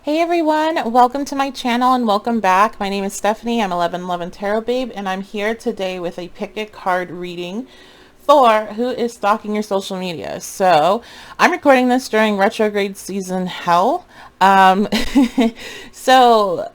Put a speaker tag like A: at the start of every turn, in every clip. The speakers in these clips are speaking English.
A: Hey everyone, welcome to my channel and welcome back. My name is Stephanie. I'm 1111 Tarot Babe and I'm here today with a pick a card reading for who is stalking your social media. So I'm recording this during retrograde season hell. So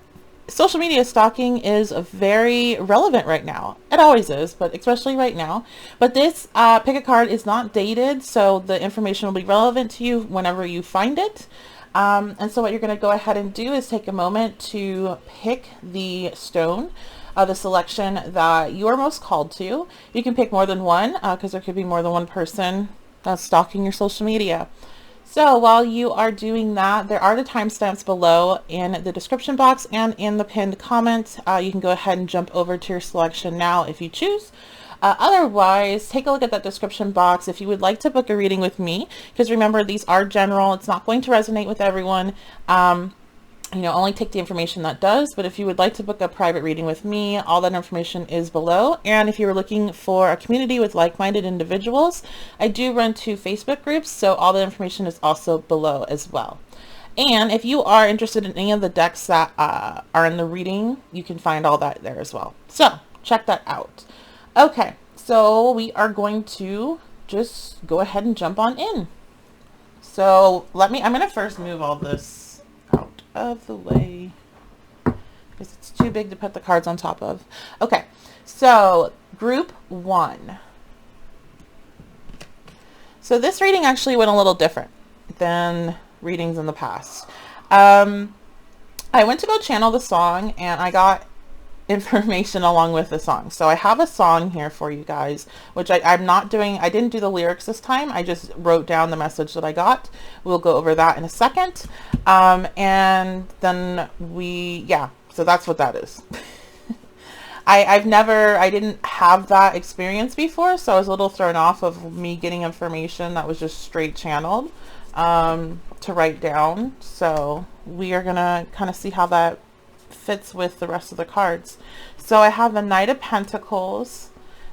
A: social media stalking is very relevant right now. It always is, but especially right now. But this pick a card is not dated, so the information will be relevant to you whenever you find it. And so what you're going to go ahead and do is take a moment to pick the stone, the selection that you are most called to. You can pick more than one because there could be more than one person that's stalking your social media. So while you are doing that, there are the timestamps below in the description box and in the pinned comment. You can go ahead and jump over to your selection now if you choose. Otherwise, take a look at that description box if you would like to book a reading with me, because remember, these are general. It's not going to resonate with everyone. Only take the information that does, but if you would like to book a private reading with me, all that information is below. And if you're looking for a community with like-minded individuals, I do run 2 Facebook groups, so all the information is also below as well. And if you are interested in any of the decks that are in the reading, you can find all that there as well. So check that out. Okay, so we are going to just go ahead and jump on in. So I'm going to first move all this out of the way because it's too big to put the cards on top of. Okay, so group 1. So this reading actually went a little different than readings in the past. I went to go channel the song and I got information along with the song. So I have a song here for you guys, which I'm not doing. I didn't do the lyrics this time. I just wrote down the message that I got. We'll go over that in a second. And then so that's what that is. I didn't have that experience before, so I was a little thrown off of me getting information that was just straight channeled to write down. So we are gonna kind of see how that fits with the rest of the cards. So I have the Knight of Pentacles,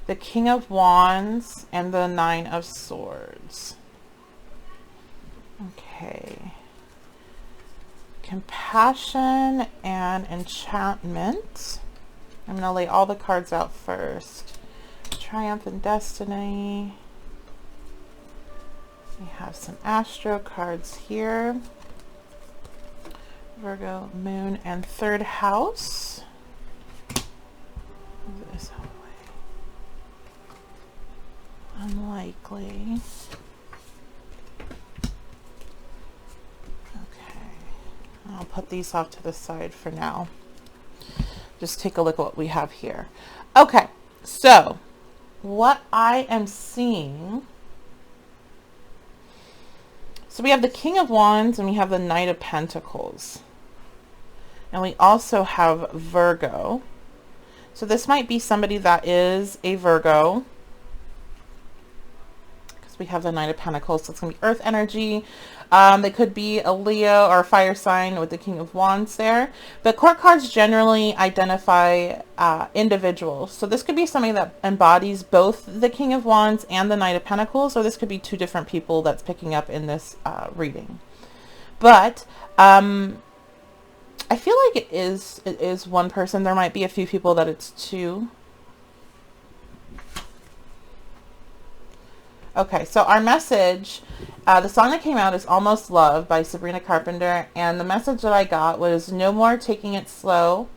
A: the King of Wands, and the Nine of Swords. Okay. Compassion and Enchantment. I'm going to lay all the cards out first. Triumph and Destiny. We have some Astro cards here. Virgo, Moon, and 3rd house. Move this out of the way. Unlikely. Okay. I'll put these off to the side for now. Just take a look at what we have here. Okay, so what I am seeing. So we have the King of Wands and we have the Knight of Pentacles. And we also have Virgo. So this might be somebody that is a Virgo, because we have the Knight of Pentacles. So it's going to be Earth energy. They could be a Leo or a fire sign with the King of Wands there. The court cards generally identify individuals. So this could be somebody that embodies both the King of Wands and the Knight of Pentacles, or this could be 2 different people that's picking up in this reading. But I feel like it is one person. There might be a few people that it's 2. Okay, so our message, the song that came out is Almost Love by Sabrina Carpenter, and the message that I got was no more taking it slow,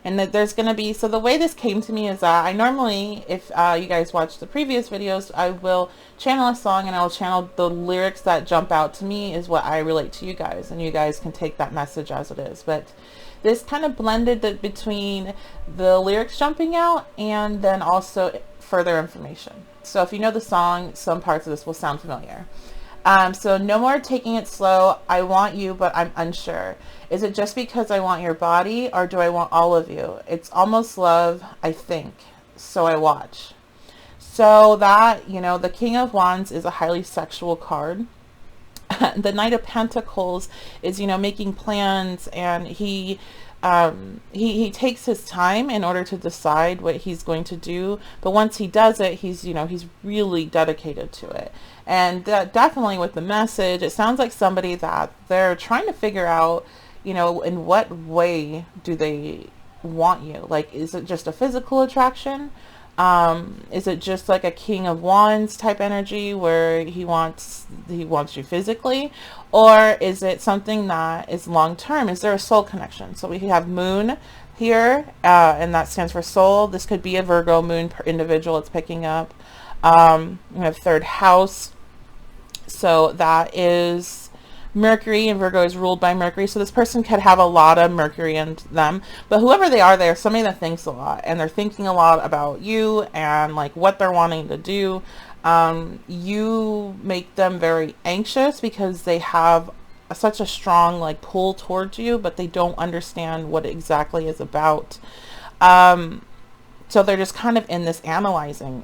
A: and that there's going to be, so the way this came to me is that I normally, if you guys watch the previous videos, I will channel a song and I will channel the lyrics that jump out to me is what I relate to you guys, and you guys can take that message as it is. But this kind of blended between the lyrics jumping out and then also further information. So if you know the song, some parts of this will sound familiar. So no more taking it slow. I want you, but I'm unsure. Is it just because I want your body, or do I want all of you? It's almost love, I think. So I watch. So that, the King of Wands is a highly sexual card. The Knight of Pentacles is, making plans, and he takes his time in order to decide what he's going to do, but once he does it, he's really dedicated to it. And definitely with the message, it sounds like somebody that they're trying to figure out, you know, in what way do they want you? Like, is it just a physical attraction? Is it just like a King of Wands type energy where he wants you physically, or is it something that is long term? Is there a soul connection? So we have Moon here, and that stands for soul. This could be a Virgo Moon per individual it's picking up. We have third house, so that is Mercury, and Virgo is ruled by Mercury. So this person could have a lot of Mercury in them, but whoever they are, they're somebody that thinks a lot, and they're thinking a lot about you and like what they're wanting to do. You make them very anxious because they have such a strong like pull towards you, but they don't understand what it exactly is about. So they're just kind of in this analyzing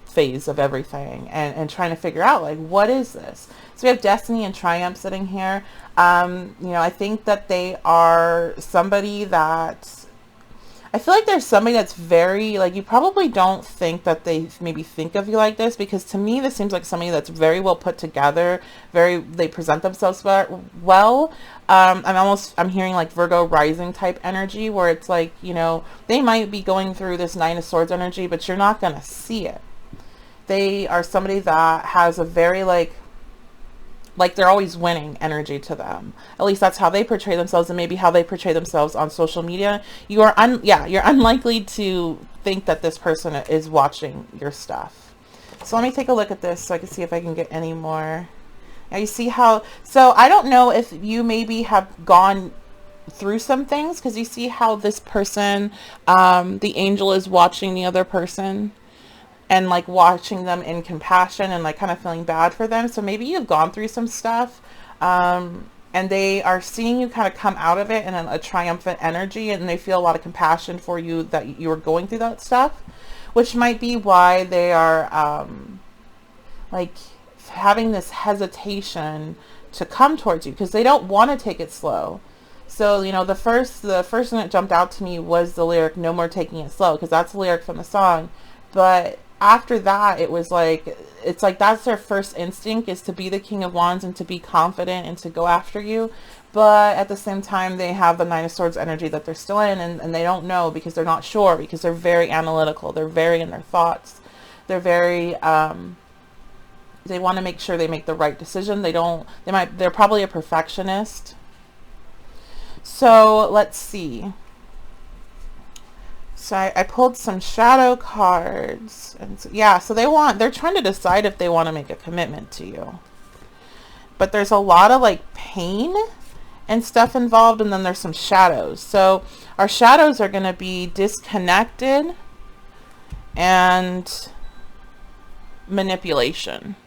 A: phase of everything, and trying to figure out like, what is this? So we have Destiny and Triumph sitting here. You know, I think that they are somebody that, I feel like there's somebody that's very, like, you probably don't think that they maybe think of you like this, because to me this seems like somebody that's very well put together, they present themselves well. I'm hearing like Virgo rising type energy, where it's like, you know, they might be going through this Nine of Swords energy, but you're not gonna see it. They are somebody that has a very like they're always winning energy to them. At least that's how they portray themselves, and maybe how they portray themselves on social media. You're unlikely to think that this person is watching your stuff. So let me take a look at this so I can see if I can get any more. Now you see how, so I don't know if you maybe have gone through some things, because you see how this person, the angel is watching the other person, and like watching them in compassion and like kind of feeling bad for them. So maybe you've gone through some stuff, and they are seeing you kind of come out of it in a triumphant energy, and they feel a lot of compassion for you that you were going through that stuff, which might be why they are like having this hesitation to come towards you, because they don't want to take it slow. So, you know, the first thing that jumped out to me was the lyric, "No more taking it slow," because that's the lyric from the song. But after that, it's like that's their first instinct, is to be the King of Wands and to be confident and to go after you. But at the same time, they have the Nine of Swords energy that they're still in, and they don't know, because they're not sure, because they're very analytical. They're very in their thoughts. They're very, they want to make sure they make the right decision. They're probably a perfectionist. So let's see. So I pulled some shadow cards, and so, yeah, so they're trying to decide if they want to make a commitment to you. But there's a lot of like pain and stuff involved, and then there's some shadows. So our shadows are going to be disconnected and manipulation.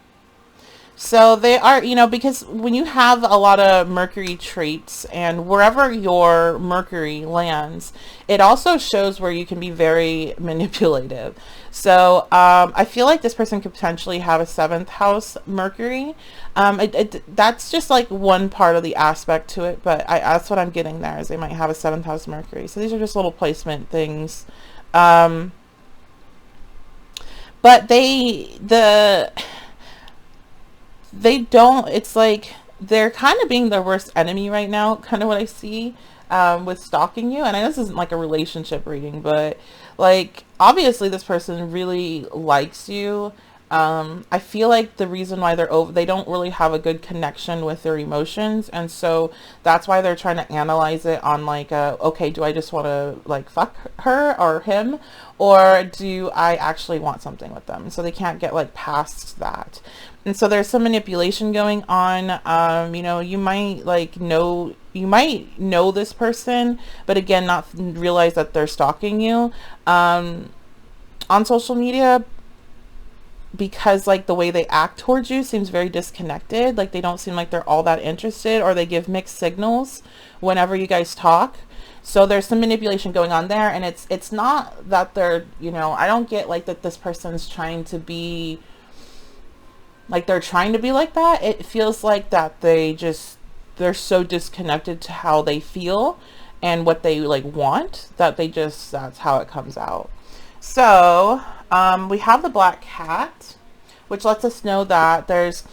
A: So they are, you know, because when you have a lot of Mercury traits, and wherever your Mercury lands, it also shows where you can be very manipulative. So I feel like this person could potentially have a 7th house Mercury. That's just like one part of the aspect to it, but that's what I'm getting there, is they might have a 7th house Mercury. So these are just little placement things. But they don't, it's like they're kind of being their worst enemy right now, kind of what I see with stalking you. And I know this isn't like a relationship reading, but like obviously this person really likes you. I feel like the reason why they don't really have a good connection with their emotions, and so that's why they're trying to analyze it on like okay, do I just want to like fuck her or him, or do I actually want something with them? So they can't get like past that. And so there's some manipulation going on. You know, you might know this person, but again, not realize that they're stalking you on social media, because like the way they act towards you seems very disconnected. Like they don't seem like they're all that interested, or they give mixed signals whenever you guys talk. So there's some manipulation going on there, and it's not that they're, you know, I don't get like that this person's trying to be like, they're trying to be like that. It feels like that they're so disconnected to how they feel and what they like want, that that's how it comes out. So we have the black cat, which lets us know that there's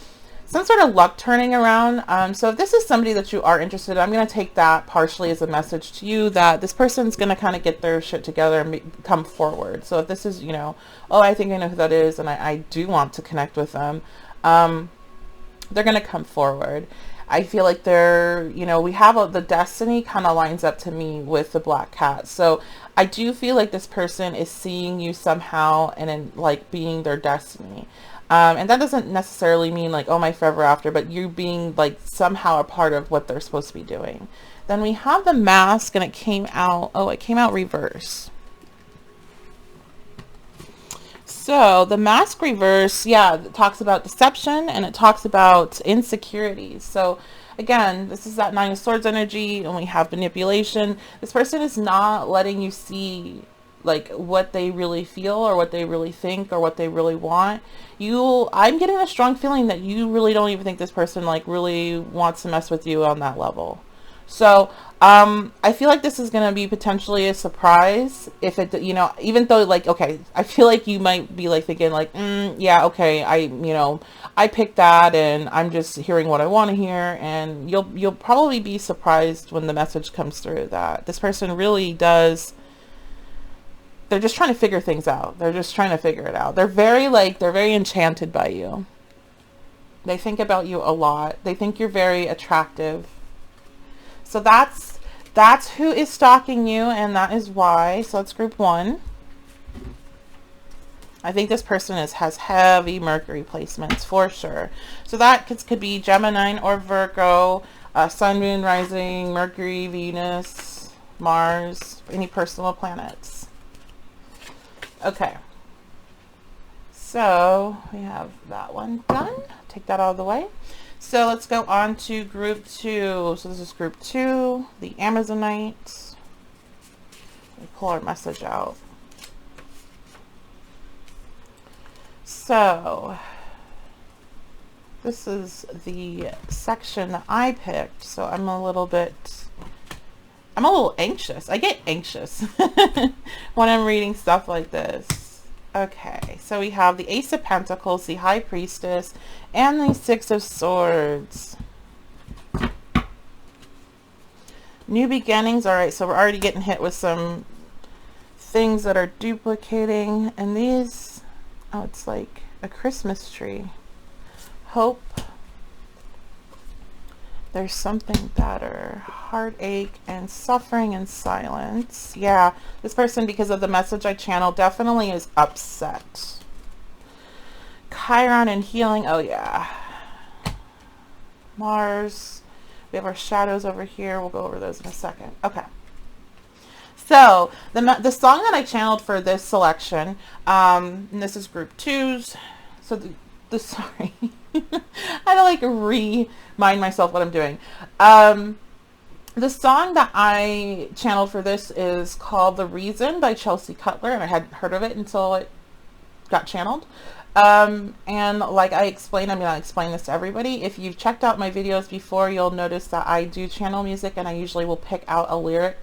A: some sort of luck turning around. So if this is somebody that you are interested in, I'm going to take that partially as a message to you that this person's going to kind of get their shit together and come forward. So if this is, you know, oh, I think I know who that is and I do want to connect with them, they're going to come forward. I feel like they're, you know, we have the destiny kind of lines up to me with the black cat. So I do feel like this person is seeing you somehow and in like being their destiny. And that doesn't necessarily mean like, oh, my forever after, but you being like somehow a part of what they're supposed to be doing. Then we have the mask and it came out, oh, it came out reverse. So the mask reverse, yeah, it talks about deception and it talks about insecurities. So again, this is that Nine of Swords energy and we have manipulation. This person is not letting you see like what they really feel or what they really think or what they really want. I'm getting a strong feeling that you really don't even think this person like really wants to mess with you on that level. So I feel like this is going to be potentially a surprise if it, you know, even though like, okay, I feel like you might be like thinking like, yeah, okay, I picked that and I'm just hearing what I want to hear. And you'll probably be surprised when the message comes through that this person really does. They're just trying to figure things out. They're just trying to figure it out. They're very enchanted by you. They think about you a lot. They think you're very attractive. So that's who is stalking you, and that is why. So that's group one. I think this person has heavy Mercury placements for sure. So that could be Gemini or Virgo, Sun, Moon, Rising, Mercury, Venus, Mars, any personal planets. Okay. So we have that one done. Take that out of the way. So let's go on to group two. So this is group two, the Amazonite. Let me pull our message out. So this is the section that I picked. So I'm a little anxious. I get anxious when I'm reading stuff like this. Okay, so we have the Ace of Pentacles, the High Priestess, and the Six of Swords. New beginnings. All right, so we're already getting hit with some things that are duplicating. And these, oh, it's like a Christmas tree. Hope. There's something better. Heartache and suffering and silence. Yeah, this person, because of the message I channeled, definitely is upset. Chiron and healing. Oh, yeah. Mars. We have our shadows over here. We'll go over those in a second. Okay. So, the song that I channeled for this selection, and this is group twos. So, sorry. I had to like remind myself what I'm doing. The song that I channeled for this is called The Reason by Chelsea Cutler, and I hadn't heard of it until it got channeled. And like I explained, I'm going to explain this to everybody. If you've checked out my videos before, you'll notice that I do channel music, and I usually will pick out a lyric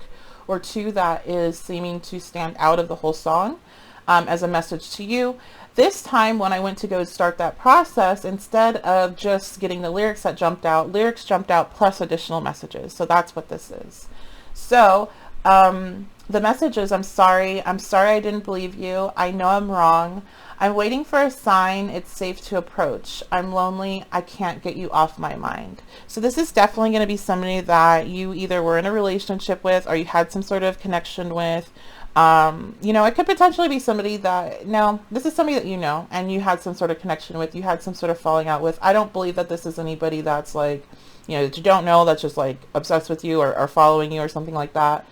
A: or two that is seeming to stand out of the whole song as a message to you. This time when I went to go start that process, instead of just getting the lyrics that jumped out, lyrics jumped out plus additional messages. So that's what this is. So the message is, I'm sorry I didn't believe you. I know I'm wrong. I'm waiting for a sign it's safe to approach. I'm lonely. I can't get you off my mind. So this is definitely going to be somebody that you either were in a relationship with or you had some sort of connection with. You know, it could potentially be somebody that, no, this is somebody that you know and you had some sort of connection with, you had some sort of falling out with. I don't believe that this is anybody that's like, you know, that you don't know, that's just like obsessed with you or following you or something like that.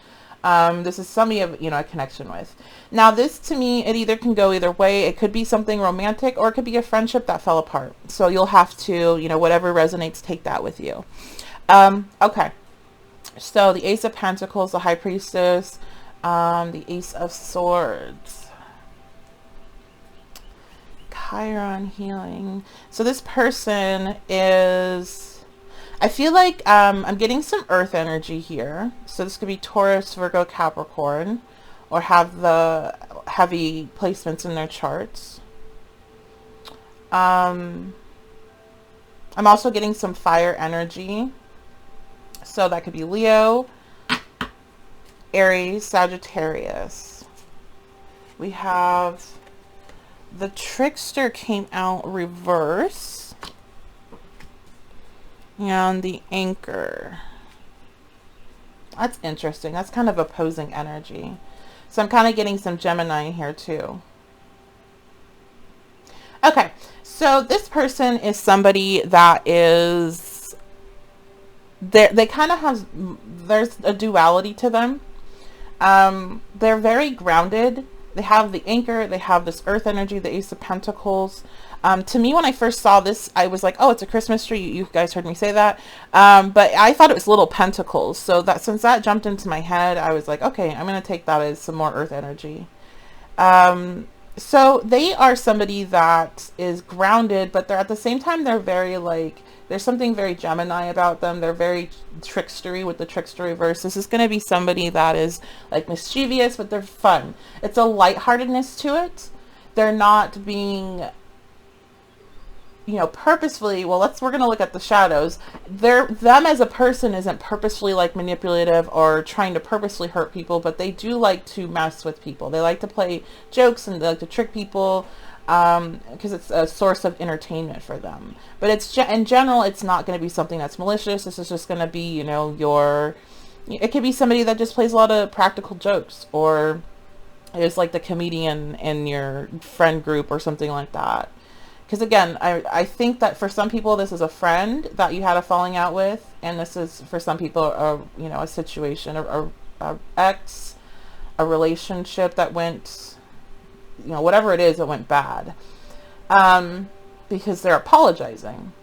A: This is somebody of, you know, a connection with. Now this, to me, it either can go either way. It could be something romantic or it could be a friendship that fell apart. So you'll have to, you know, whatever resonates, take that with you. Okay. So the Ace of Pentacles, the High Priestess, the Ace of Swords, Chiron healing. So this person is, I feel like I'm getting some earth energy here. So this could be Taurus, Virgo, Capricorn, or have the heavy placements in their charts. I'm also getting some fire energy. So that could be Leo, Aries, Sagittarius. We have the Trickster came out reverse. And the Anchor. That's interesting. That's kind of opposing energy. So I'm kind of getting some Gemini here too. Okay, so this person is somebody that is, they kind of have, there's a duality to them. They're very grounded. They have the Anchor, they have this earth energy, the Ace of Pentacles. To me, when I first saw this, I was like, oh, it's a Christmas tree. You guys heard me say that. But I thought it was little pentacles. So that, since that jumped into my head, I was like, okay, I'm going to take that as some more earth energy. So they are somebody that is grounded, but they're at the same time, they're very like, there's something very Gemini about them. They're very trickstery with the trickster reverse. This is going to be somebody that is like mischievous, but they're fun. It's a lightheartedness to it. They're not being, you know, purposefully, well, we're going to look at the shadows. Them as a person isn't purposefully like manipulative or trying to purposely hurt people, but they do like to mess with people. They like to play jokes and they like to trick people, because it's a source of entertainment for them. But it's, in general, it's not going to be something that's malicious. This is just going to be, you know, it could be somebody that just plays a lot of practical jokes, or is like the comedian in your friend group or something like that. Because again, I think that for some people, this is a friend that you had a falling out with, and this is for some people, you know, a situation, a ex, a relationship that went, you know, whatever it is, it went bad, because they're apologizing,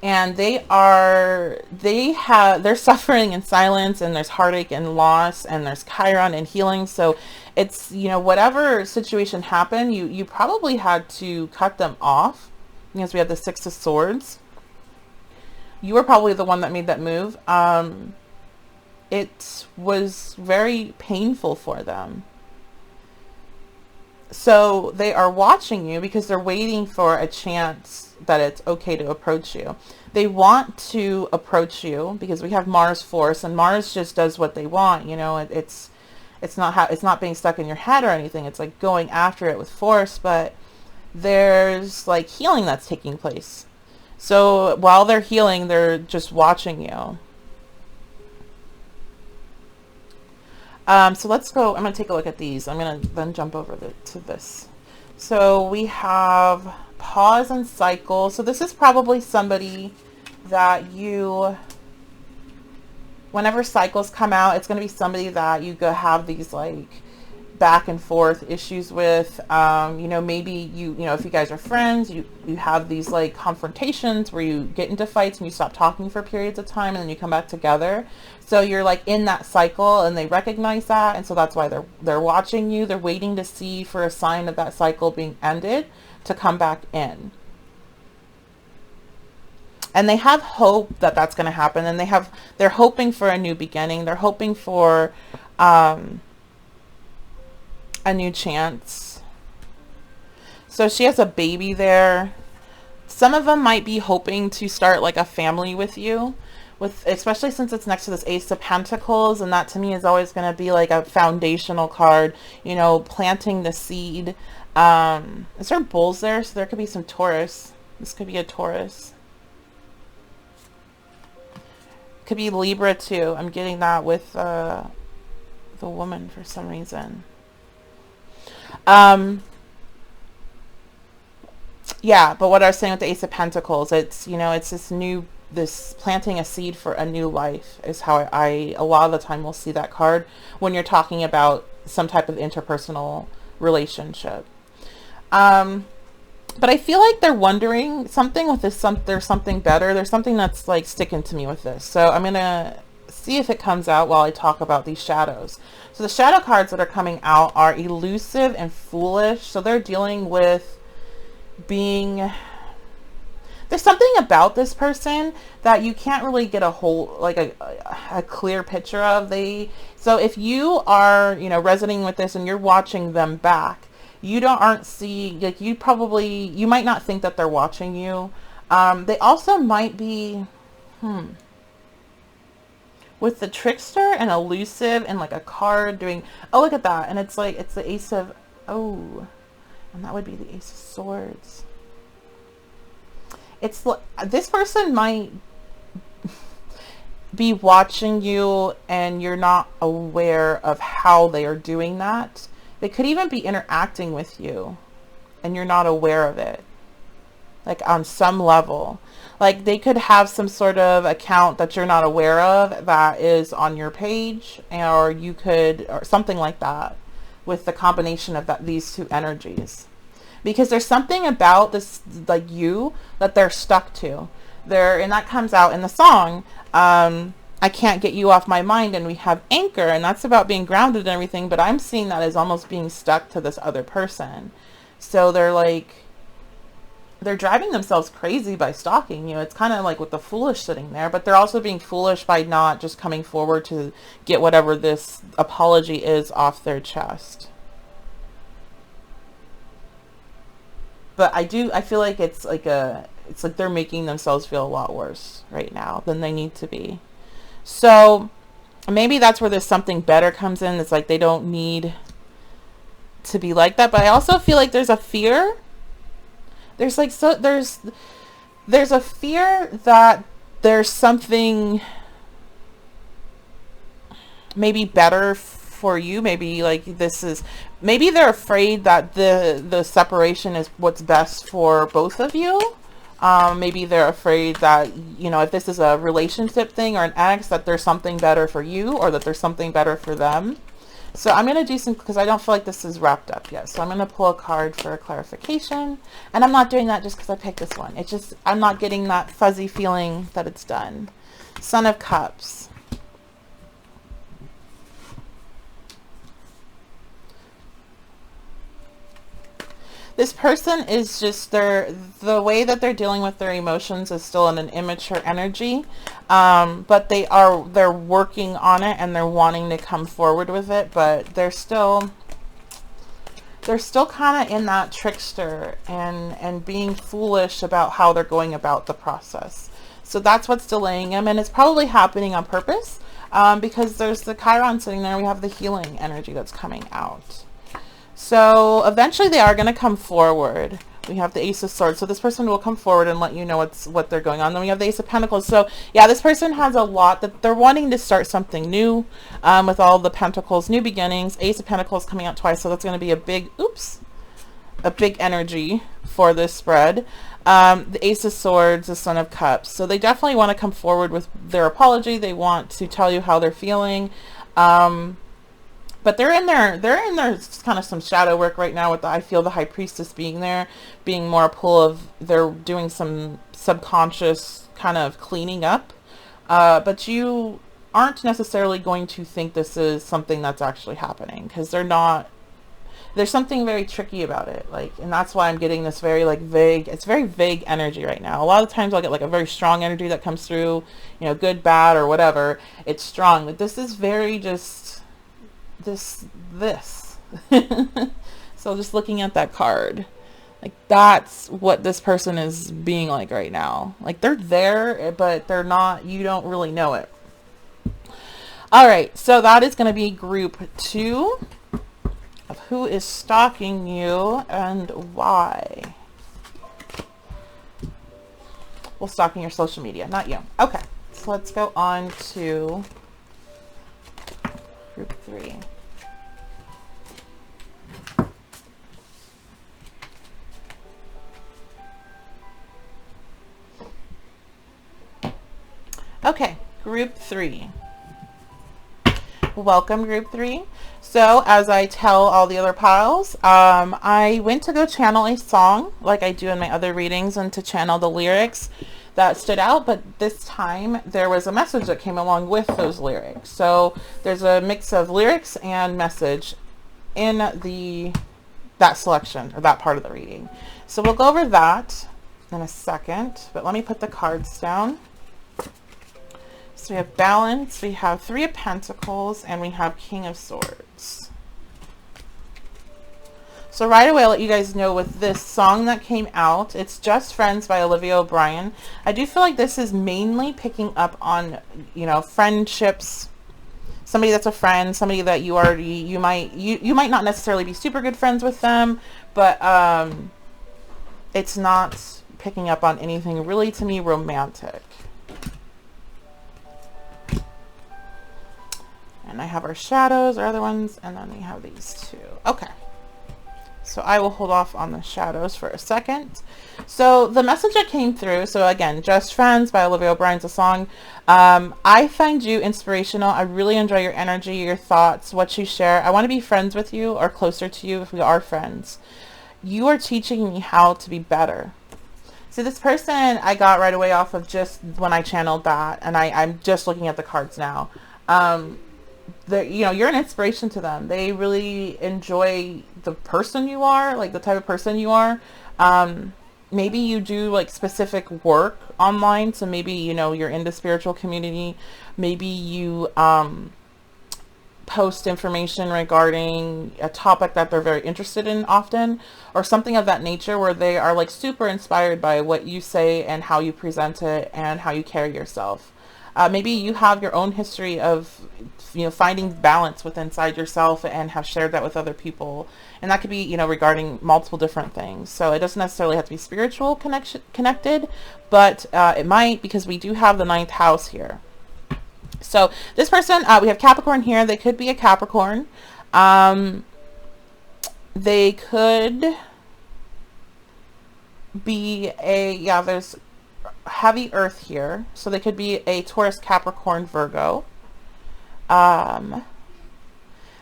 A: and they're suffering in silence, and there's heartache and loss, and there's Chiron and healing. So it's, you know, whatever situation happened, you probably had to cut them off, because we have the Six of Swords. You were probably the one that made that move. It was very painful for them. So they are watching you because they're waiting for a chance that it's okay to approach you. They want to approach you because we have Mars force, and Mars just does what they want. You know, it's not being stuck in your head or anything. It's like going after it with force, but there's like healing that's taking place. So while they're healing, they're just watching you. So let's go, I'm going to take a look at these. I'm going to then jump over to this. So we have pause and cycle. So this is probably somebody that whenever cycles come out, it's going to be somebody that you go have these like back and forth issues with. You know, maybe you know, if you guys are friends, you have these like confrontations where you get into fights and you stop talking for periods of time, and then you come back together. So you're like in that cycle, and they recognize that, and so that's why they're watching you. They're waiting to see for a sign of that cycle being ended to come back in. And they have hope that that's going to happen, and they're hoping for a new beginning. They're hoping for a new chance. So she has a baby there. Some of them might be hoping to start like a family with you, especially since it's next to this Ace of Pentacles, and that to me is always going to be like a foundational card, you know, planting the seed. Is there bulls there? So there could be some Taurus. This could be a Taurus. Could be Libra too. I'm getting that with the woman for some reason. Yeah, but what I was saying with the Ace of Pentacles, it's, you know, it's this planting a seed for a new life is how I a lot of the time will see that card when you're talking about some type of interpersonal relationship. But I feel like they're wondering something with this, there's something better. There's something that's like sticking to me with this. So I'm going to see if it comes out while I talk about these shadows. So the shadow cards that are coming out are elusive and foolish. So they're dealing with being, there's something about this person that you can't really get a whole, like a clear picture of. So if you are, you know, resonating with this and you're watching them back, you aren't seeing, like, you might not think that they're watching you. They also might be, with the trickster and elusive and like a card doing, oh, look at that. And it's like, it's the ace of, oh, and that would be the ace of swords. It's, this person might be watching you and you're not aware of how they are doing that. They could even be interacting with you and you're not aware of it. Like on some level, like they could have some sort of account that you're not aware of that is on your page, or you could, or something like that, with the combination of these two energies, because there's something about this, like you, that they're stuck to there. And that comes out in the song, I can't get you off my mind, and we have anchor, and that's about being grounded and everything, but I'm seeing that as almost being stuck to this other person. So they're like, they're driving themselves crazy by stalking you. It's kind of like with the foolish sitting there, but they're also being foolish by not just coming forward to get whatever this apology is off their chest. But I feel like it's like they're making themselves feel a lot worse right now than they need to be. So maybe that's where there's something better comes in. It's like they don't need to be like that. But I also feel like there's a fear. There's like, so there's a fear that there's something maybe better for you. Maybe like this is, maybe they're afraid that the separation is what's best for both of you. Maybe they're afraid that, you know, if this is a relationship thing or an ex, that there's something better for you, or that there's something better for them. So I'm going to do some, because I don't feel like this is wrapped up yet. So I'm going to pull a card for a clarification. And I'm not doing that just because I picked this one. It's just, I'm not getting that fuzzy feeling that it's done. Son of Cups. This person is just, the way that they're dealing with their emotions is still in an immature energy, but they're working on it and they're wanting to come forward with it, but they're still kind of in that trickster and being foolish about how they're going about the process. So that's what's delaying them, and it's probably happening on purpose, because there's the Chiron sitting there. We have the healing energy that's coming out. So eventually they are going to come forward. We have the Ace of Swords. So this person will come forward and let you know what they're going on. Then we have the Ace of Pentacles. So yeah, this person has a lot that they're wanting to start something new, with all the Pentacles, new beginnings. Ace of Pentacles coming out twice. So that's going to be a big, a big energy for this spread. The Ace of Swords, the Son of Cups. So they definitely want to come forward with their apology. They want to tell you how they're feeling. But they're in there kind of some shadow work right now with I feel the High Priestess being there, being more a pull of, they're doing some subconscious kind of cleaning up. But you aren't necessarily going to think this is something that's actually happening, because there's something very tricky about it. Like, and that's why I'm getting this very like vague, it's very vague energy right now. A lot of times I'll get like a very strong energy that comes through, you know, good, bad, or whatever. It's strong, but this is very just, this so just looking at that card, like that's what this person is being like right now. Like they're there, but they're not, you don't really know it. All right, so that is going to be group 2 of who is stalking you and why. Well, stalking your social media, not you. Okay, so let's go on to group 3. Okay, group 3. Welcome, group 3. So as I tell all the other piles, I went to go channel a song like I do in my other readings, and to channel the lyrics that stood out, but this time there was a message that came along with those lyrics. So there's a mix of lyrics and message in that selection, or that part of the reading. So we'll go over that in a second, but let me put the cards down. So we have Balance, we have 3 of Pentacles, and we have King of Swords. So right away, I'll let you guys know with this song that came out. It's Just Friends by Olivia O'Brien. I do feel like this is mainly picking up on, you know, friendships. Somebody that's a friend, somebody that you already, you might not necessarily be super good friends with them, but it's not picking up on anything really, to me, romantic. And I have our shadows, our other ones, and then we have these two. Okay. So I will hold off on the shadows for a second. So the message that came through, so again, Just Friends by Olivia O'Brien's a song. I find you inspirational. I really enjoy your energy, your thoughts, what you share. I want to be friends with you or closer to you if we are friends. You are teaching me how to be better. So this person I got right away off of just when I channeled that, and I'm just looking at the cards now. You know, you're an inspiration to them. They really enjoy the person you are, like the type of person you are. Maybe you do like specific work online, so maybe, you know, you're in the spiritual community. Maybe you post information regarding a topic that they're very interested in often, or something of that nature, where they are like super inspired by what you say and how you present it and how you carry yourself. Maybe you have your own history of, you know, finding balance within inside yourself and have shared that with other people. And that could be, you know, regarding multiple different things. So it doesn't necessarily have to be spiritual connected, but it might, because we do have the 9th house here. So this person, we have Capricorn here. They could be a Capricorn. They could be a, yeah, there's heavy earth here. So they could be a Taurus, Capricorn, Virgo.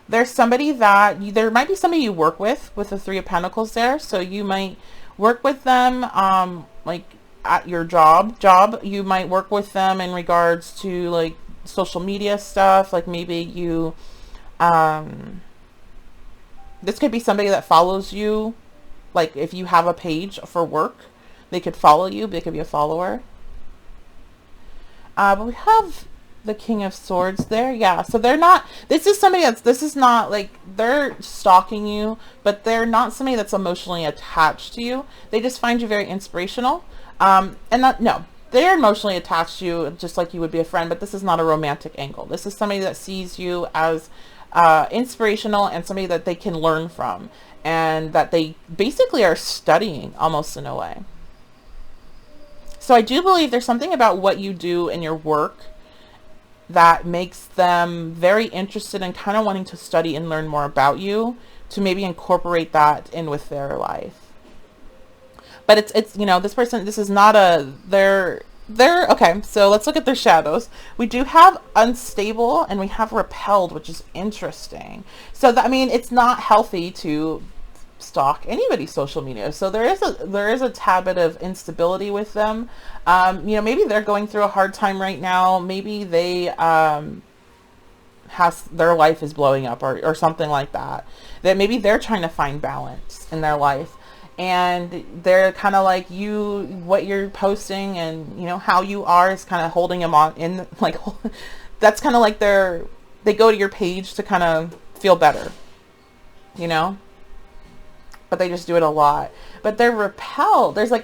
A: There's somebody that there might be somebody you work with the 3 of Pentacles there. So you might work with them, like at your job. You might work with them in regards to like social media stuff. Like maybe you, this could be somebody that follows you. Like if you have a page for work, they could follow you. They could be a follower. But we have the King of Swords there. Yeah, so they're not, this is somebody that's, this is not like they're stalking you, but they're not somebody that's emotionally attached to you. They just find you very inspirational. And not, no, they're emotionally attached to you just like you would be a friend, but this is not a romantic angle. This is somebody that sees you as inspirational and somebody that they can learn from, and that they basically are studying almost in a way. So I do believe there's something about what you do in your work that makes them very interested in kind of wanting to study and learn more about you, to maybe incorporate that in with their life. But it's you know, this person, this is not a, they're okay, so let's look at their shadows. We do have unstable and we have repelled, which is interesting. So that, I mean, it's not healthy to stalk anybody's social media. So there is a tad bit of instability with them. You know, maybe they're going through a hard time right now. Maybe they their life is blowing up or something like that. That maybe they're trying to find balance in their life. And they're kind of like, what you're posting and, you know, how you are is kind of holding them on in, like, that's kind of like they go to your page to kind of feel better, you know, but they just do it a lot. But they're repelled. There's like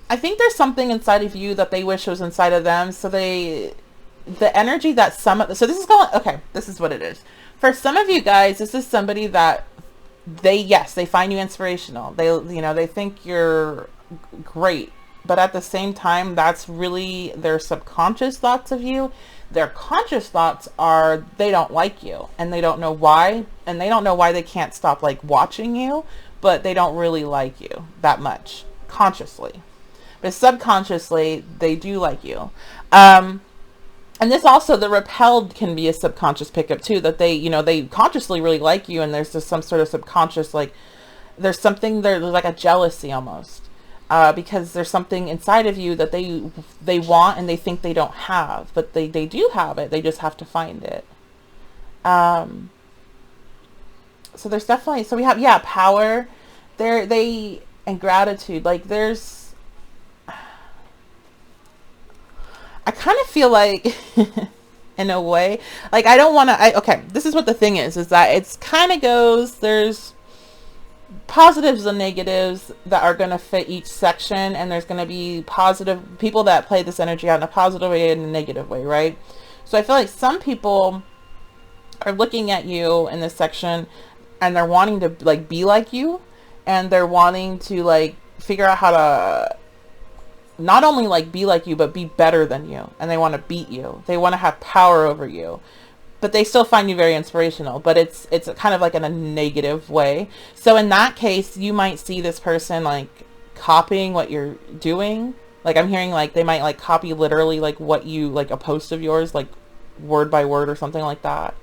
A: I think there's something inside of you that they wish was inside of them. So the energy that so this is going, okay, this is what it is. For some of you guys, this is somebody that they find you inspirational. They think you're great, but at the same time, that's really their subconscious thoughts of you. Their conscious thoughts are they don't like you, and they don't know why, and they don't know why they can't stop like watching you, but they don't really like you that much consciously, but subconsciously they do like you. And this also, the repelled can be a subconscious pickup too, that they consciously really like you, and there's just some sort of subconscious, like there's something there's like a jealousy almost, because there's something inside of you that they want and they think they don't have, but they do have it. They just have to find it. So there's definitely, so we have, yeah, power there, and gratitude. Like I kind of feel like in a way. Like, I don't want to, okay, this is what the thing is that it's kind of goes, there's positives and negatives that are going to fit each section, and there's going to be positive people that play this energy out in a positive way and a negative way, right? So I feel like some people are looking at you in this section and they're wanting to like be like you, and they're wanting to like figure out how to not only like be like you but be better than you, and they want to beat you, they want to have power over you, but they still find you very inspirational, but it's kind of like in a negative way. So in that case, you might see this person like copying what you're doing. Like, I'm hearing like they might like copy literally like what you, like a post of yours, like word by word or something like that.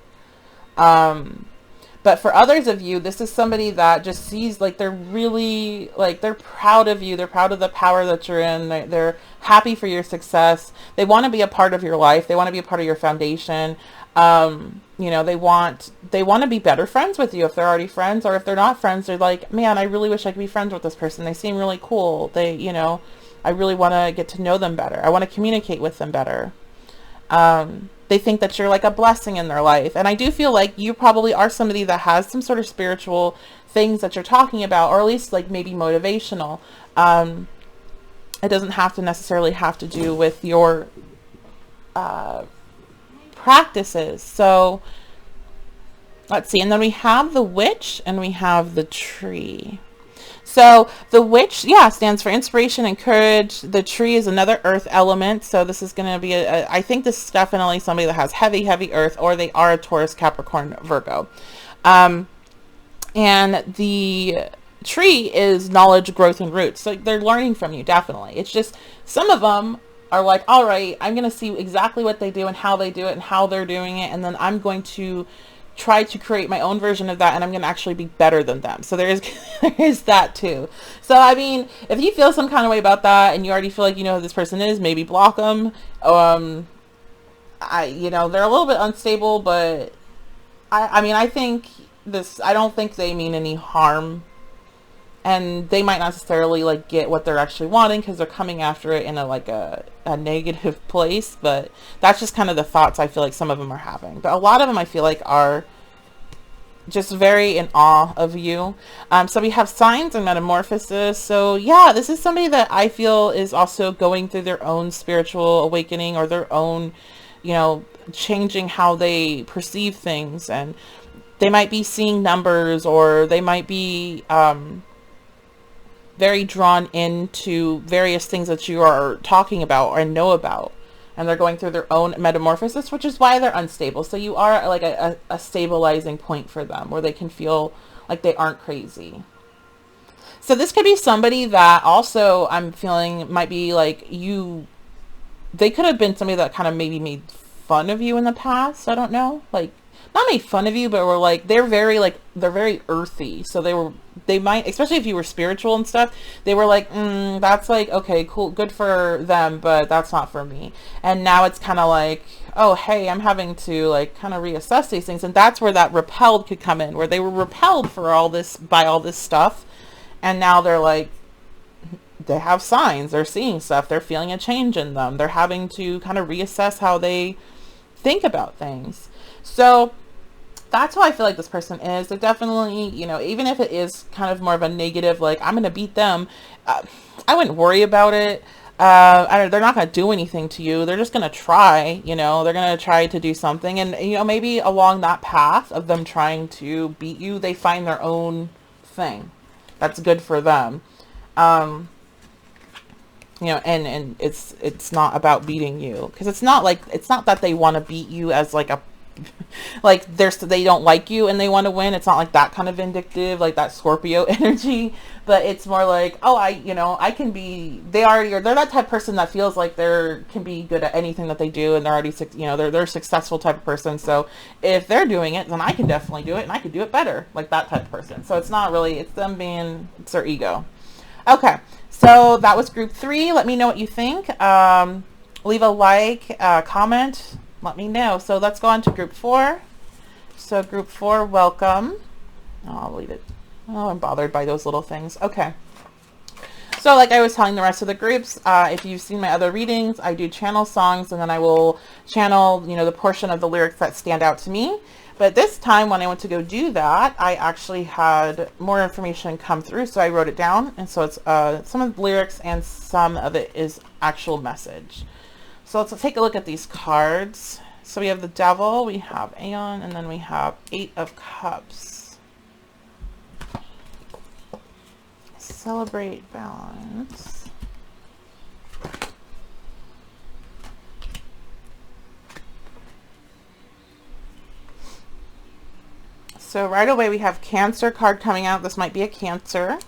A: But for others of you, this is somebody that just sees like they're really like, they're proud of you. They're proud of the power that you're in. They're happy for your success. They want to be a part of your life. They want to be a part of your foundation. You know, they want to be better friends with you if they're already friends, or if they're not friends, they're like, man, I really wish I could be friends with this person. They seem really cool. They, you know, I really want to get to know them better. I want to communicate with them better. They think that you're like a blessing in their life. And I do feel like you probably are somebody that has some sort of spiritual things that you're talking about, or at least like maybe motivational. It doesn't have to necessarily have to do with your practices. So let's see. And then we have the witch and we have the tree. So the witch, yeah, stands for inspiration and courage. The tree is another earth element. So this is going to be I think this is definitely somebody that has heavy earth, or they are a Taurus, Capricorn, Virgo. And the tree is knowledge, growth, and roots. So they're learning from you, definitely. It's just some of them are like, all right, I'm going to see exactly what they do and how they do it and how they're doing it. And then I'm going to try to create my own version of that, and I'm going to actually be better than them. So there is that too. So I mean, if you feel some kind of way about that and you already feel like you know who this person is, maybe block them. You know, they're a little bit unstable, but I mean, I don't think they mean any harm, and they might not necessarily like get what they're actually wanting because they're coming after it in a negative place. But that's just kind of the thoughts I feel like some of them are having. But a lot of them I feel like are just very in awe of you. So we have signs and metamorphosis. So yeah, this is somebody that I feel is also going through their own spiritual awakening, or their own, you know, changing how they perceive things. And they might be seeing numbers, or they might be very drawn into various things that you are talking about or know about, and they're going through their own metamorphosis, which is why they're unstable. So you are like a stabilizing point for them, where they can feel like they aren't crazy. So this could be somebody that also I'm feeling might be like you, they could have been somebody that kind of maybe made fun of you in the past. I don't know, like not made fun of you, but were like, they're very earthy. So they might, especially if you were spiritual and stuff, they were like, that's like, okay, cool, good for them, but that's not for me. And now it's kind of like, oh, hey, I'm having to like kind of reassess these things. And that's where that repelled could come in, where they were repelled by all this stuff. And now they're like, they have signs, they're seeing stuff, they're feeling a change in them. They're having to kind of reassess how they think about things. So that's how I feel like this person is. They definitely, you know, even if it is kind of more of a negative, like, I'm going to beat them, I wouldn't worry about it. They're not going to do anything to you. They're just going to try, you know, they're going to try to do something. And, you know, maybe along that path of them trying to beat you, they find their own thing that's good for them. You know, and it's not about beating you, because it's not that they want to beat you as like a like they don't like you and they want to win. It's not like that kind of vindictive, like that Scorpio energy, but it's more like, oh, I can be, they're that type of person that feels like they can be good at anything that they do, and they're already, you know, they're a successful type of person. So if they're doing it, then I can definitely do it, and I can do it better, like that type of person. So it's not really, it's it's their ego. Okay, so that was group 3. Let me know what you think. Leave a like, comment, let me know. So let's go on to group 4. So group 4, welcome. Oh, I'll leave it. Oh, I'm bothered by those little things. Okay. So like I was telling the rest of the groups, if you've seen my other readings, I do channel songs, and then I will channel, you know, the portion of the lyrics that stand out to me. But this time when I went to go do that, I actually had more information come through, so I wrote it down. And so it's some of the lyrics and some of it is actual message. So let's take a look at these cards. So we have the Devil, we have Aeon, and then we have Eight of Cups. Celebrate balance. So right away we have Cancer card coming out. This might be a Cancer.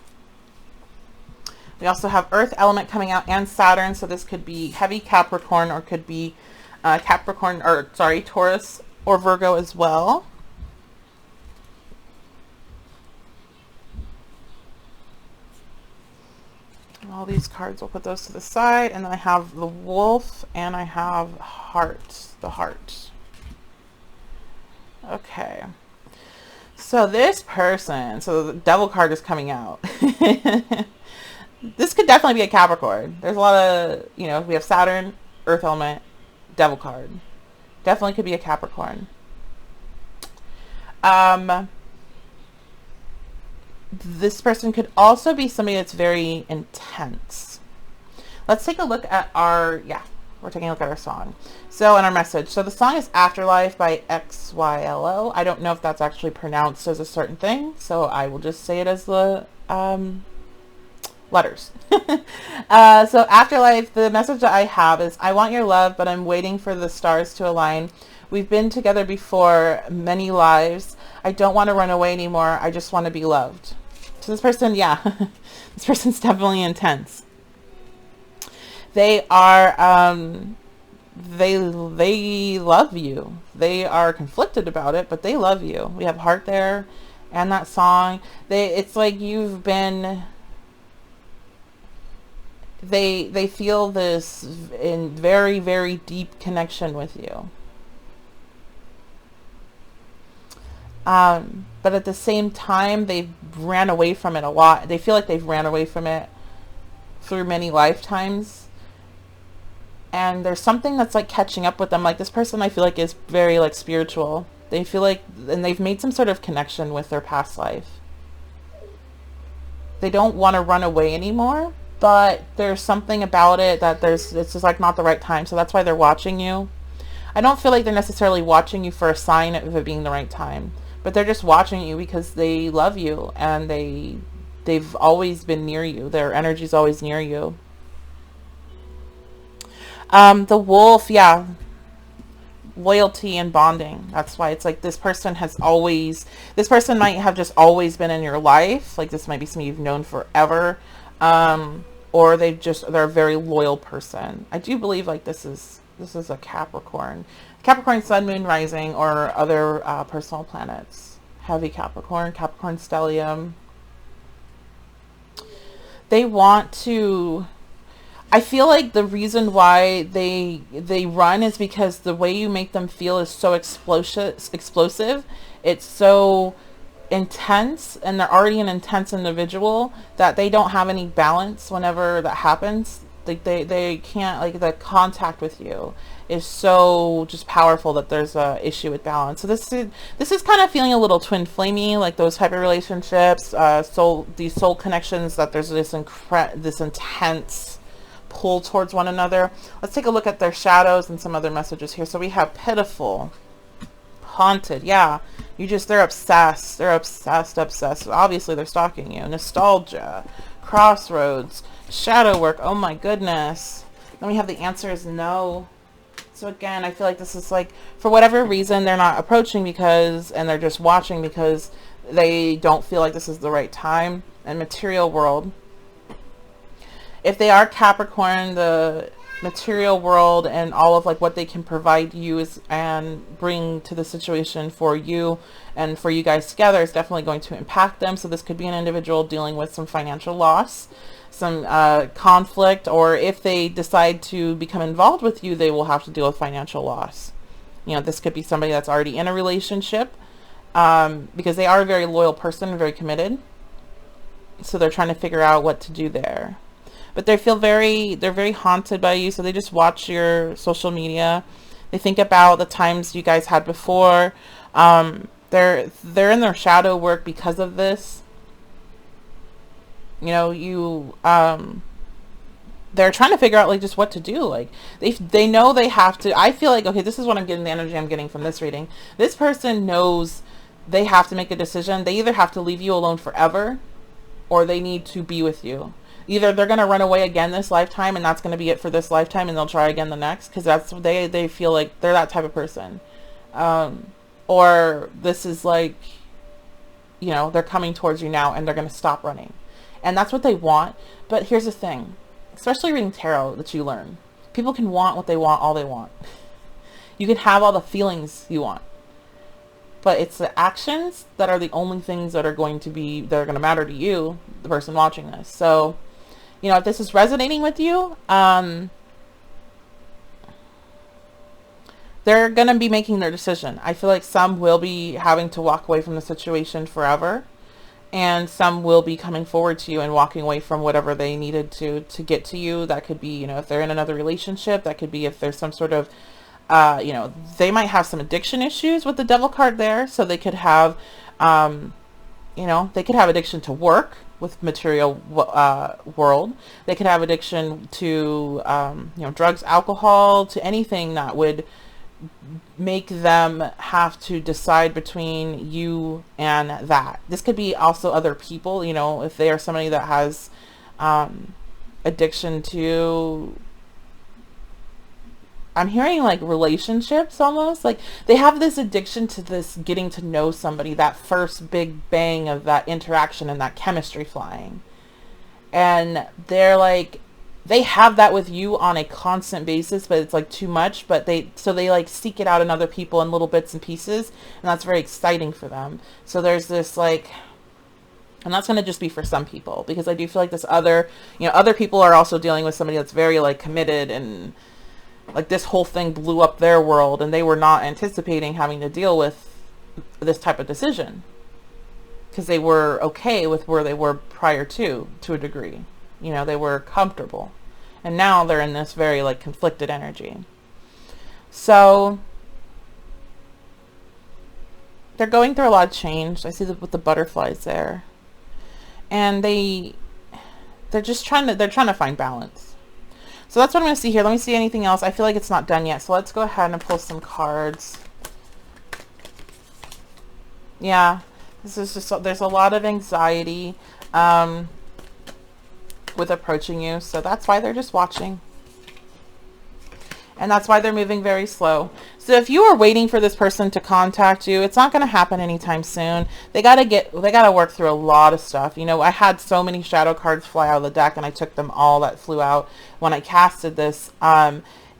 A: We also have Earth element coming out and Saturn. So this could be heavy Capricorn, or could be Taurus or Virgo as well. All these cards, we'll put those to the side. And then I have the Wolf and I have the Heart. Okay. So this person, so the Devil card is coming out. This could definitely be a Capricorn. There's a lot of, you know, we have Saturn, Earth element, Devil card. Definitely could be a Capricorn. This person could also be somebody that's very intense. Let's take a look at our, we're taking a look at our song. So in our message, so the song is Afterlife by XYLO. I don't know if that's actually pronounced as a certain thing, so I will just say it as the letters. So Afterlife, the message that I have is, I want your love, but I'm waiting for the stars to align. We've been together before many lives. I don't want to run away anymore. I just want to be loved. So this person, this person's definitely intense. They are, they love you. They are conflicted about it, but they love you. We have Heart there and that song. It's like you've been, they feel this in very, very deep connection with you. But at the same time, they've ran away from it a lot. They feel like they've ran away from it through many lifetimes. And there's something that's like catching up with them. Like this person, I feel like is very like spiritual. They feel like, and they've made some sort of connection with their past life. They don't want to run away anymore, but there's something about it that it's just like not the right time. So that's why they're watching you. I don't feel like they're necessarily watching you for a sign of it being the right time, but they're just watching you because they love you and they've always been near you. Their energy's always near you. The Wolf, loyalty and bonding. That's why it's like this person might have just always been in your life. Like this might be somebody you've known forever. Or they're a very loyal person. I do believe like this is a Capricorn. Capricorn sun, moon, rising, or other personal planets. Heavy Capricorn, Capricorn stellium. They want to, I feel like the reason why they run is because the way you make them feel is so explosive. It's so intense, and they're already an intense individual that they don't have any balance whenever that happens. Like they can't, like the contact with you is so just powerful that there's a issue with balance. So this is kind of feeling a little twin flamey, like those type of relationships, these soul connections, that there's this intense pull towards one another. Let's take a look at their shadows and some other messages here. So we have pitiful, haunted. They're obsessed. Obviously they're stalking you. Nostalgia, crossroads, shadow work. Oh my goodness. Then we have the answer is no. So again, I feel like this is like, for whatever reason, they're not approaching and they're just watching because they don't feel like this is the right time. And material world. If they are Capricorn, the material world and all of like what they can provide you and bring to the situation for you and for you guys together is definitely going to impact them. So this could be an individual dealing with some financial loss, some conflict, or if they decide to become involved with you, they will have to deal with financial loss. You know, this could be somebody that's already in a relationship because they are a very loyal person, very committed. So they're trying to figure out what to do there. but they're very haunted by you. So they just watch your social media. They think about the times you guys had before. They're in their shadow work because of this. You know, they're trying to figure out like just what to do. Like they know they have to. I feel like, okay, this is what I'm getting, the energy I'm getting from this reading. This person knows they have to make a decision. They either have to leave you alone forever, or they need to be with you. Either they're going to run away again this lifetime, and that's going to be it for this lifetime, and they'll try again the next, because that's they feel like they're that type of person. Or this is like, you know, they're coming towards you now and they're going to stop running, and that's what they want. But here's the thing, especially reading tarot, that you learn, people can want what they want all they want. You can have all the feelings you want, but it's the actions that are the only things that are going to matter to you, the person watching this. So, you know, if this is resonating with you, they're going to be making their decision. I feel like some will be having to walk away from the situation forever, and some will be coming forward to you and walking away from whatever they needed to get to you. That could be, you know, if they're in another relationship. That could be if there's some sort of, you know, they might have some addiction issues with the devil card there. So they could have, you know, they could have addiction to work with material world. They could have addiction to, you know, drugs, alcohol, to anything that would make them have to decide between you and that. This could be also other people, you know, if they are somebody that has addiction to, I'm hearing like relationships almost, like they have this addiction to this getting to know somebody, that first big bang of that interaction and that chemistry flying. And they're like, they have that with you on a constant basis, but it's like too much, but they like seek it out in other people in little bits and pieces, and that's very exciting for them. So there's this like, and that's going to just be for some people, because I do feel like this other, you know, other people are also dealing with somebody that's very like committed, and like this whole thing blew up their world, and they were not anticipating having to deal with this type of decision, because they were okay with where they were prior to a degree. You know, they were comfortable, and now they're in this very like conflicted energy. So they're going through a lot of change. I see that with the butterflies there, and they're trying to find balance. So that's what I'm going to see here. Let me see anything else. I feel like it's not done yet. So let's go ahead and pull some cards. Yeah, this is just, there's a lot of anxiety with approaching you, so that's why they're just watching, and that's why they're moving very slow. So if you are waiting for this person to contact you, it's not going to happen anytime soon. They got to work through a lot of stuff. You know, I had so many shadow cards fly out of the deck, and I took them all that flew out when I casted this.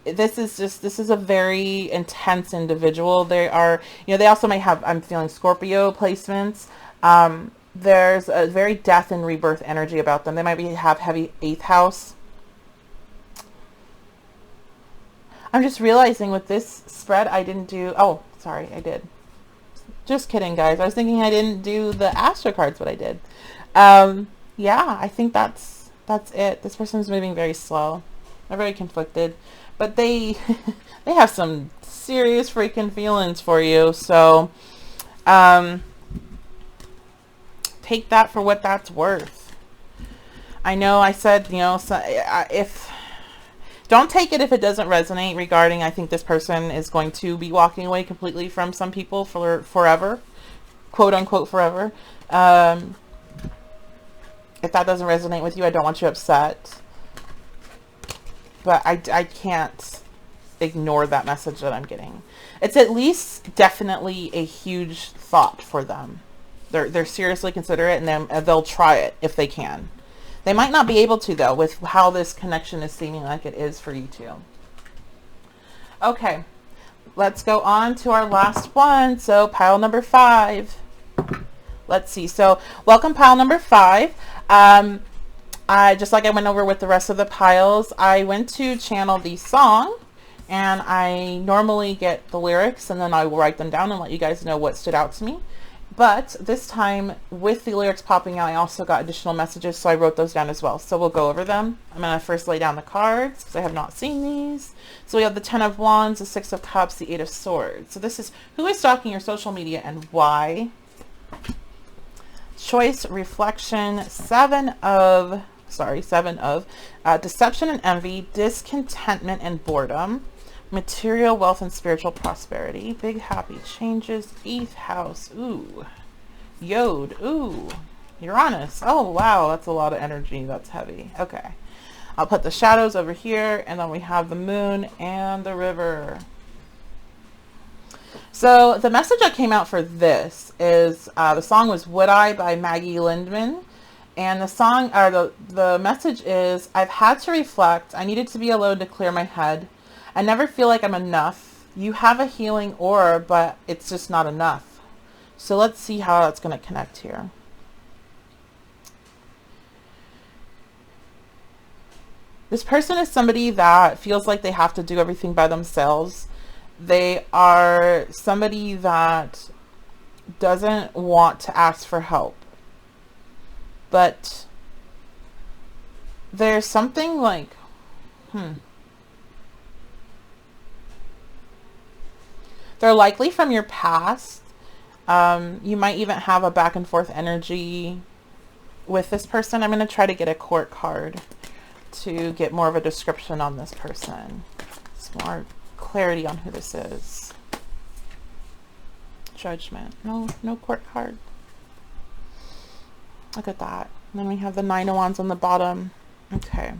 A: This is a very intense individual. They are, you know, they also might have, I'm feeling Scorpio placements. There's a very death and rebirth energy about them. They might have heavy 8th house. I'm just realizing with this spread, I didn't do, oh, sorry, I did. Just kidding, guys. I was thinking I didn't do the Astro cards, but I did. Yeah, I think that's it. This person's moving very slow. They're very conflicted, but they they have some serious freaking feelings for you. So, take that for what that's worth. I know I said, you know, so don't take it if it doesn't resonate regarding, I think this person is going to be walking away completely from some people for forever, quote unquote forever. If that doesn't resonate with you, I don't want you upset, but I can't ignore that message that I'm getting. It's at least definitely a huge thought for them. They're seriously considerate, and then they'll try it if they can. They might not be able to, though, with how this connection is seeming like it is for you two. Okay, let's go on to our last one. So pile number 5. Let's see. So welcome pile number 5. I just like I went over with the rest of the piles, I went to channel the song, and I normally get the lyrics, and then I will write them down and let you guys know what stood out to me. But this time, with the lyrics popping out, I also got additional messages, so I wrote those down as well. So we'll go over them. I'm going to first lay down the cards, because I have not seen these. So we have the Ten of Wands, the Six of Cups, the Eight of Swords. So this is who is stalking your social media and why. Choice, reflection, seven of deception and envy, discontentment and boredom, material wealth and spiritual prosperity, big happy changes, 8th house, ooh, Yod, ooh, Uranus, oh wow, that's a lot of energy, that's heavy. Okay, I'll put the shadows over here, and then we have the moon and the river. So the message that came out for this is, the song was Would I by Maggie Lindman. And the song, or the message is, I've had to reflect. I needed to be alone to clear my head. I never feel like I'm enough. You have a healing aura, but it's just not enough. So let's see how that's going to connect here. This person is somebody that feels like they have to do everything by themselves. They are somebody that doesn't want to ask for help. But there's something like, they're likely from your past. You might even have a back and forth energy with this person. I'm going to try to get a court card to get more of a description on this person. Some more clarity on who this is. Judgment. No court card. Look at that. And then we have the Nine of Wands on the bottom. Okay.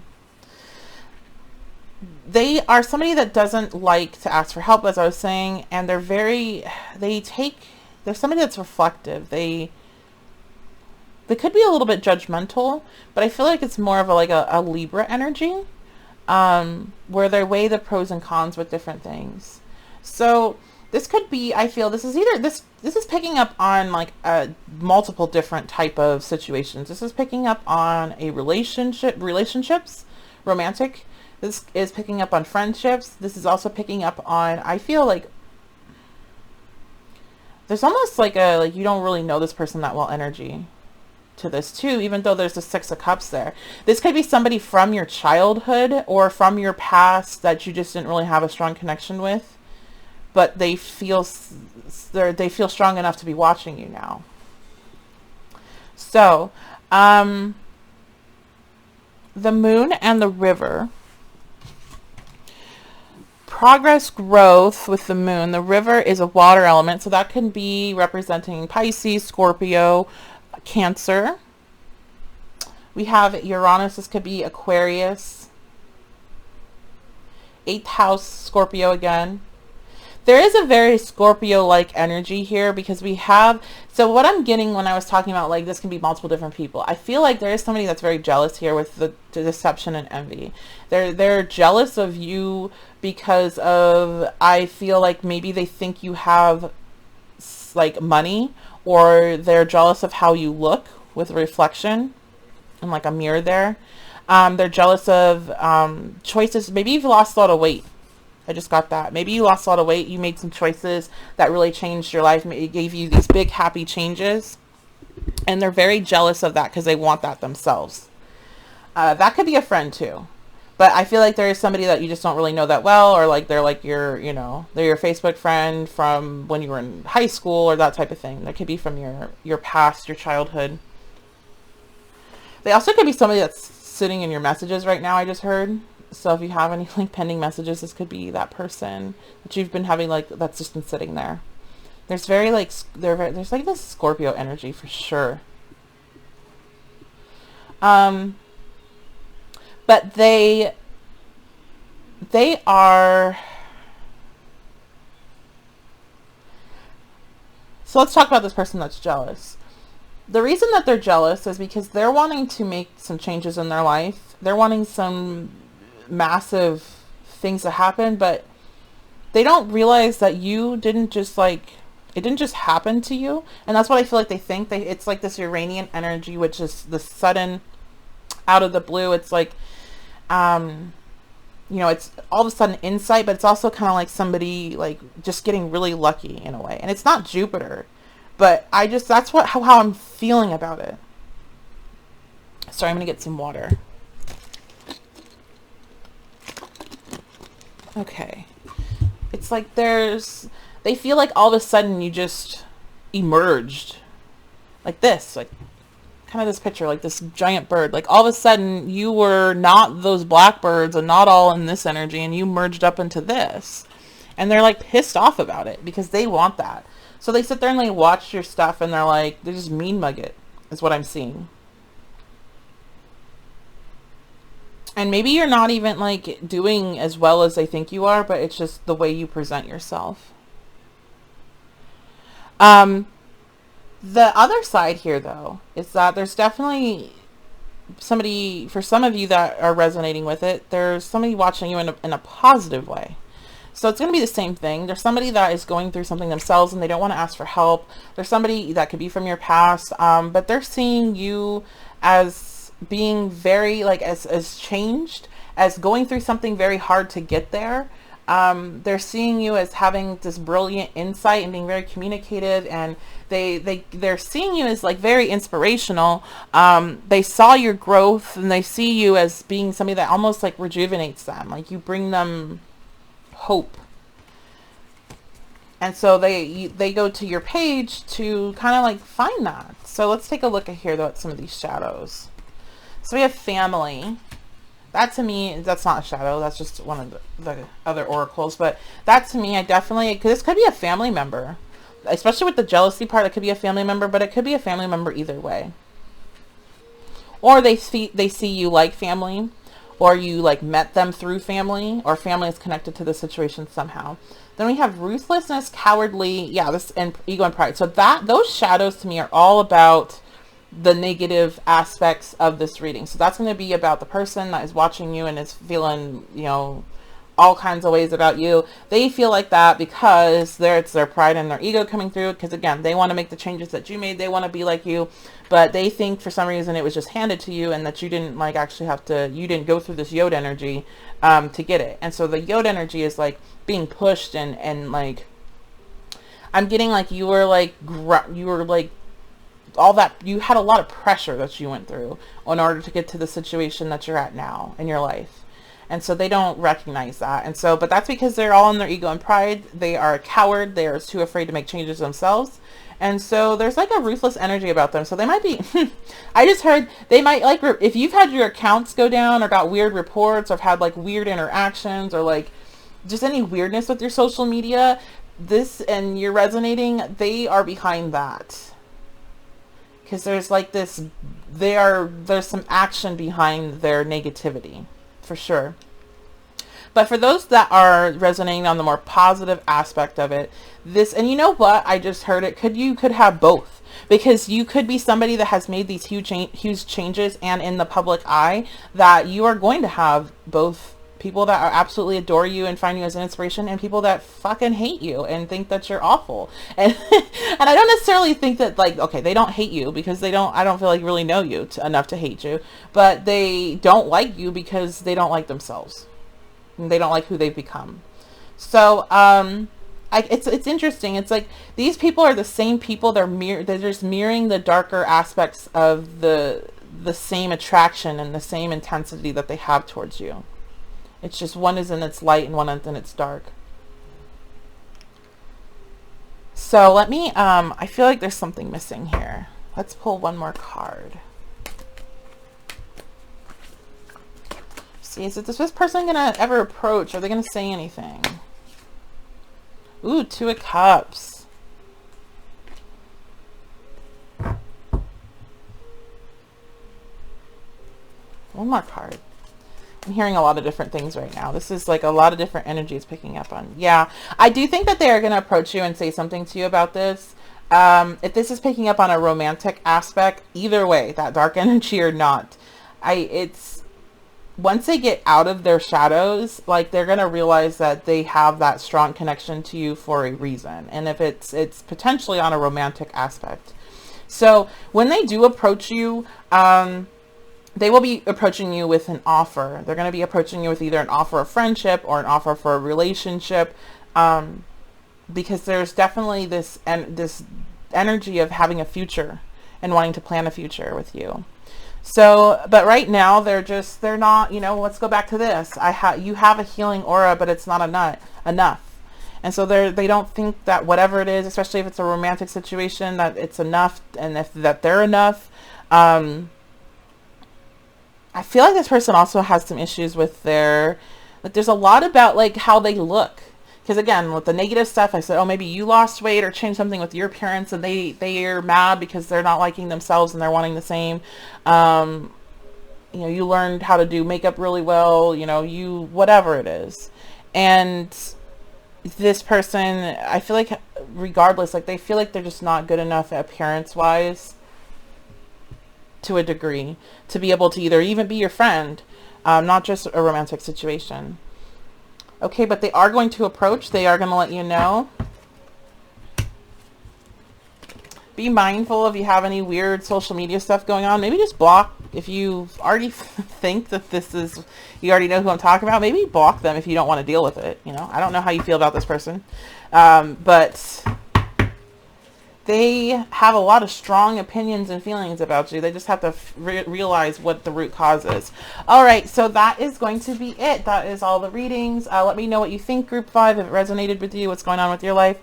A: They are somebody that doesn't like to ask for help, as I was saying, and they're somebody that's reflective. They could be a little bit judgmental, but I feel like it's more of a Libra energy, where they weigh the pros and cons with different things. So this could be, I feel this is either, this is picking up on like multiple different type of situations. This is picking up on a relationships, romantic. This is picking up on friendships. This is also picking up on, I feel like there's almost like you don't really know this person that well energy to this too, even though there's the Six of Cups there. This could be somebody from your childhood or from your past that you just didn't really have a strong connection with, but they feel strong enough to be watching you now. So, the moon and the river. Progress, growth with the moon. The river is a water element, so that can be representing Pisces, Scorpio, Cancer. We have Uranus. This could be Aquarius. 8th house, Scorpio again. There is a very Scorpio-like energy here because we have, so what I'm getting when I was talking about like this can be multiple different people, I feel like there is somebody that's very jealous here with the deception and envy. They're jealous of you because of, I feel like maybe they think you have like money, or they're jealous of how you look with reflection and like a mirror there. They're jealous of choices. Maybe you've lost a lot of weight. I just got that. Maybe you lost a lot of weight. You made some choices that really changed your life. It gave you these big happy changes. And they're very jealous of that because they want that themselves. That could be a friend too. But I feel like there is somebody that you just don't really know that well, or like they're like your, they're your Facebook friend from when you were in high school or that type of thing. That could be from your past, your childhood. They also could be somebody that's sitting in your messages right now, I just heard. So if you have any like pending messages, this could be that person that you've been having, like that's just been sitting there. There's there's like this Scorpio energy for sure. But they are, so let's talk about this person that's jealous. The reason that they're jealous is because they're wanting to make some changes in their life. They're wanting some massive things to happen, but they don't realize that you didn't just it didn't just happen to you. And that's what I feel like they think. It's like this Uranian energy, which is the sudden, out of the blue. It's like, it's all of a sudden insight, but it's also kind of like somebody like just getting really lucky in a way. And it's not Jupiter. But that's how I'm feeling about it. Sorry, I'm going to get some water. Okay. It's like they feel like all of a sudden you just emerged. Like this, like kind of this picture, like this giant bird. Like all of a sudden you were not those blackbirds and not all in this energy, and you merged up into this. And they're like pissed off about it because they want that. So they sit there and they watch your stuff and they're like, they just mean mug it, is what I'm seeing. And maybe you're not even like doing as well as they think you are, but it's just the way you present yourself. The other side here though, is that there's definitely somebody, for some of you that are resonating with it, there's somebody watching you in a positive way. So it's going to be the same thing. There's somebody that is going through something themselves and they don't want to ask for help. There's somebody that could be from your past, but they're seeing you as being very, like, as changed, as going through something very hard to get there. They're seeing you as having this brilliant insight and being very communicative, and they're seeing you as like very inspirational. They saw your growth and they see you as being somebody that almost like rejuvenates them. Like you bring them hope. And so they go to your page to kind of like find that. So let's take a look at here though at some of these shadows. So we have family. That to me, that's not a shadow. That's just one of the other oracles. But that to me, I definitely, because this could be a family member. Especially with the jealousy part, it could be a family member, but it could be a family member either way. Or they see you like family, or you like met them through family, or family is connected to the situation somehow. Then we have ruthlessness, cowardly, and ego and pride. So those shadows to me are all about the negative aspects of this reading. So that's going to be about the person that is watching you and is feeling, all kinds of ways about you. They feel like that because it's their pride and their ego coming through, because again, they want to make the changes that you made. They want to be like you, but they think for some reason it was just handed to you and that you didn't like actually you didn't go through this yod energy to get it. And so the yod energy is like being pushed and like, I'm getting like you were like all that, you had a lot of pressure that you went through in order to get to the situation that you're at now in your life. And so they don't recognize that. And so, but that's because they're all in their ego and pride. They are a coward. They are too afraid to make changes themselves. And so there's like a ruthless energy about them. So they might be, I just heard they might like, if you've had your accounts go down or got weird reports or had like weird interactions or like just any weirdness with your social media, and you're resonating, they are behind that. Because there's like this, there's some action behind their negativity, for sure. But for those that are resonating on the more positive aspect of it, and you know what, I just heard it, you could have both. Because you could be somebody that has made these huge changes, and in the public eye, that you are going to have both people that absolutely adore you and find you as an inspiration, and people that fucking hate you and think that you're awful. And and I don't necessarily think that, like, okay, they don't hate you because I don't feel like really know you enough to hate you, but they don't like you because they don't like themselves. And they don't like who they've become. So it's interesting. It's like these people are the same people. They're just mirroring the darker aspects of the same attraction and the same intensity that they have towards you. It's just one is in its light and one is in its dark. So let me, I feel like there's something missing here. Let's pull one more card. See, is this person gonna ever approach? Are they gonna say anything? Ooh, Two of Cups. One more card. I'm hearing a lot of different things right now. This is like a lot of different energies picking up on. Yeah, I do think that they are going to approach you and say something to you about this. If this is picking up on a romantic aspect, either way, that dark energy or not, it's once they get out of their shadows, like they're going to realize that they have that strong connection to you for a reason. And if it's potentially on a romantic aspect. So when they do approach you, they will be approaching you with an offer. They're going to be approaching you with either an offer of friendship or an offer for a relationship, because there's definitely this energy of having a future and wanting to plan a future with you. So, but right now they're not, let's go back to this. You have a healing aura, but it's not enough. And so they don't think that whatever it is, especially if it's a romantic situation, that it's enough, and that they're enough. I feel like this person also has some issues with there's a lot about like how they look. Because again, with the negative stuff, I said, oh, maybe you lost weight or changed something with your appearance, and they are mad because they're not liking themselves and they're wanting the same. You learned how to do makeup really well, whatever it is. And this person, I feel like regardless, like they feel like they're just not good enough appearance wise to a degree to be able to either even be your friend, not just a romantic situation. Okay, but they are going to approach. They are going to let you know. Be mindful if you have any weird social media stuff going on. Maybe just block if you already think that you already know who I'm talking about. Maybe block them if you don't want to deal with it. I don't know how you feel about this person. But they have a lot of strong opinions and feelings about you. They just have to realize what the root cause is. All right, so that is going to be it. That is all the readings. Let me know what you think, Group 5, if it resonated with you, what's going on with your life.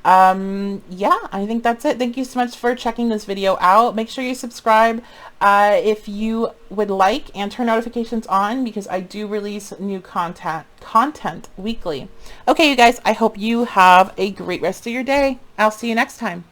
A: Yeah, I think that's it. Thank you so much for checking this video out. Make sure you subscribe if you would like, and turn notifications on, because I do release new content weekly. Okay, you guys, I hope you have a great rest of your day. I'll see you next time.